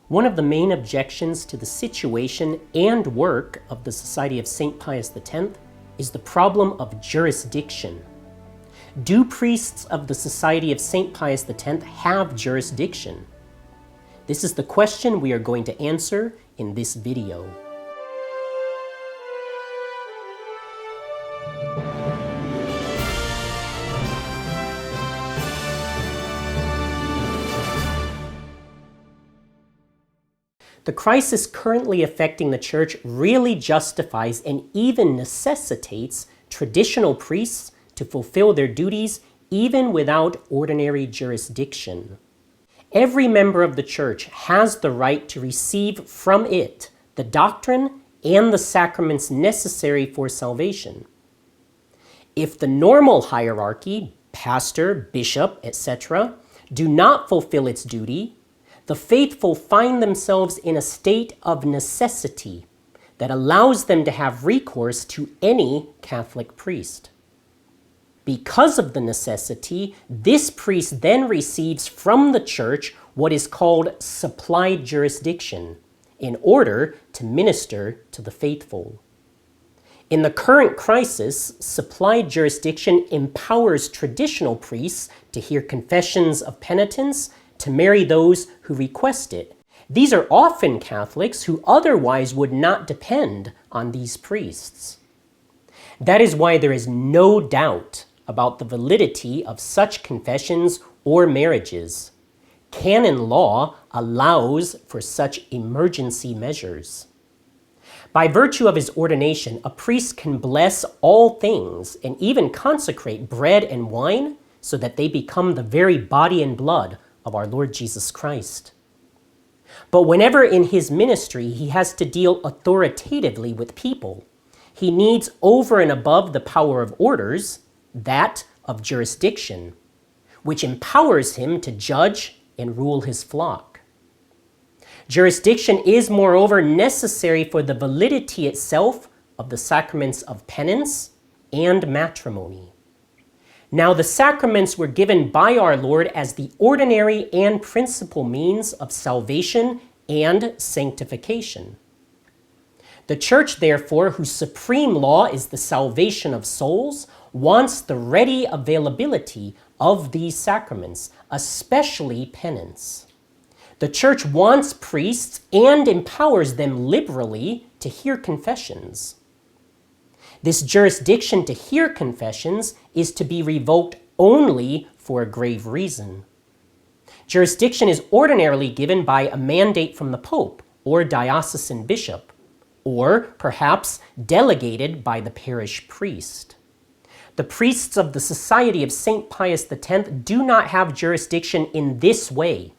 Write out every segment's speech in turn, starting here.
One of the main objections to the situation and work of the Society of St. Pius X is the problem of jurisdiction. Do priests of the Society of St. Pius X have jurisdiction? This is the question we are going to answer in this video. The crisis currently affecting the Church really justifies and even necessitates traditional priests to fulfill their duties even without ordinary jurisdiction. Every member of the Church has the right to receive from it the doctrine and the sacraments necessary for salvation. If the normal hierarchy, pastor, bishop, etc., do not fulfill its duty, the faithful find themselves in a state of necessity that allows them to have recourse to any Catholic priest. Because of the necessity, this priest then receives from the Church what is called supplied jurisdiction in order to minister to the faithful. In the current crisis, supplied jurisdiction empowers traditional priests to hear confessions of penitents, to marry those who request it. These are often Catholics who otherwise would not depend on these priests. That is why there is no doubt about the validity of such confessions or marriages. Canon law allows for such emergency measures. By virtue of his ordination, a priest can bless all things and even consecrate bread and wine so that they become the very body and blood of our Lord Jesus Christ. But whenever in his ministry he has to deal authoritatively with people, he needs over and above the power of orders, that of jurisdiction, which empowers him to judge and rule his flock. Jurisdiction is, moreover, necessary for the validity itself of the sacraments of penance and matrimony. Now, the sacraments were given by our Lord as the ordinary and principal means of salvation and sanctification. The Church, therefore, whose supreme law is the salvation of souls, wants the ready availability of these sacraments, especially penance. The Church wants priests and empowers them liberally to hear confessions. This jurisdiction to hear confessions is to be revoked only for a grave reason. Jurisdiction is ordinarily given by a mandate from the Pope or diocesan bishop, or perhaps delegated by the parish priest. The priests of the Society of St. Pius X do not have jurisdiction in this way.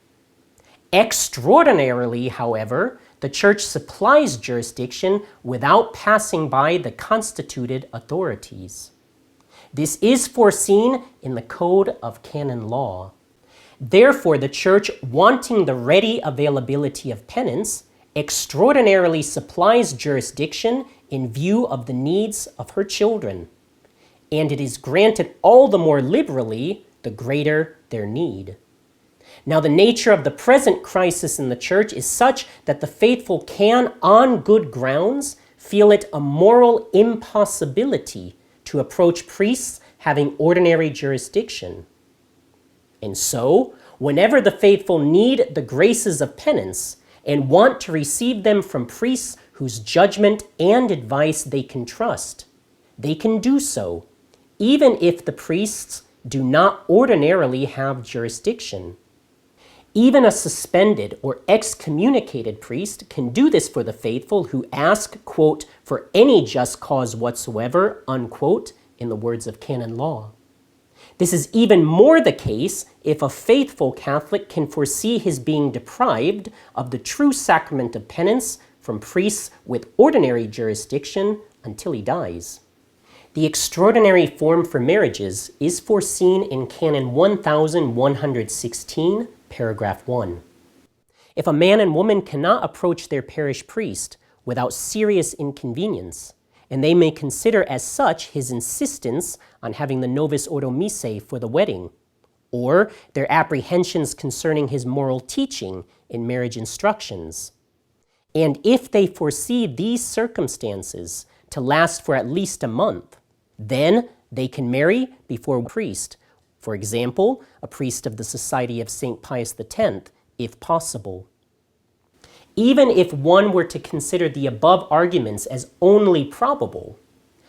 Extraordinarily, however, the Church supplies jurisdiction without passing by the constituted authorities. This is foreseen in the Code of Canon Law. Therefore, the Church, wanting the ready availability of penance, extraordinarily supplies jurisdiction in view of the needs of her children, and it is granted all the more liberally the greater their need. Now, the nature of the present crisis in the Church is such that the faithful can, on good grounds, feel it a moral impossibility to approach priests having ordinary jurisdiction. And so, whenever the faithful need the graces of penance and want to receive them from priests whose judgment and advice they can trust, they can do so, even if the priests do not ordinarily have jurisdiction. Even a suspended or excommunicated priest can do this for the faithful who ask, quote, for any just cause whatsoever, unquote, in the words of Canon Law. This is even more the case if a faithful Catholic can foresee his being deprived of the true sacrament of penance from priests with ordinary jurisdiction until he dies. The extraordinary form for marriages is foreseen in Canon 1116, paragraph 1. If a man and woman cannot approach their parish priest without serious inconvenience, and they may consider as such his insistence on having the novus ordo missae for the wedding, or their apprehensions concerning his moral teaching in marriage instructions. And if they foresee these circumstances to last for at least a month, then they can marry before a priest, for example, a priest of the Society of St. Pius X, if possible. Even if one were to consider the above arguments as only probable,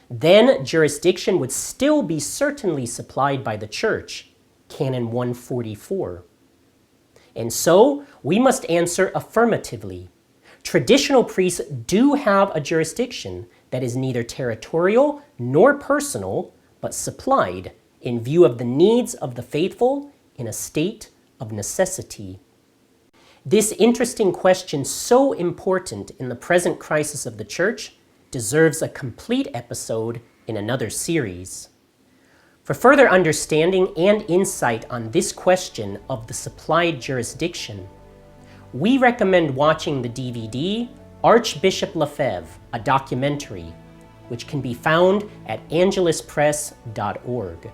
then jurisdiction would still be certainly supplied by the Church, Canon 144. And so, we must answer affirmatively. Traditional priests do have a jurisdiction that is neither territorial nor personal, but supplied in view of the needs of the faithful in a state of necessity. This interesting question, so important in the present crisis of the Church, deserves a complete episode in another series. For further understanding and insight on this question of the supplied jurisdiction, we recommend watching the DVD Archbishop Lefebvre, a documentary, which can be found at angeluspress.org.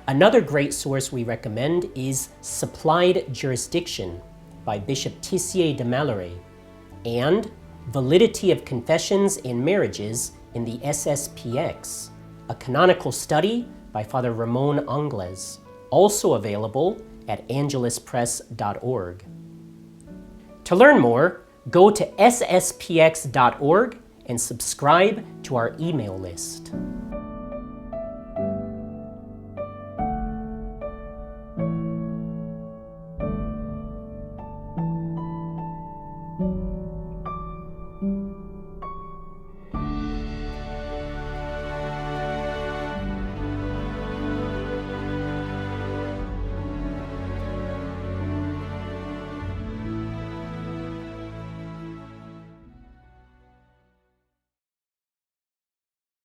Another great source we recommend is Supplied Jurisdiction by Bishop Tissier de Malloret, and Validity of Confessions and Marriages in the SSPX, a canonical study by Father Ramon Angles, also available at angeluspress.org. To learn more, go to sspx.org and subscribe to our email list.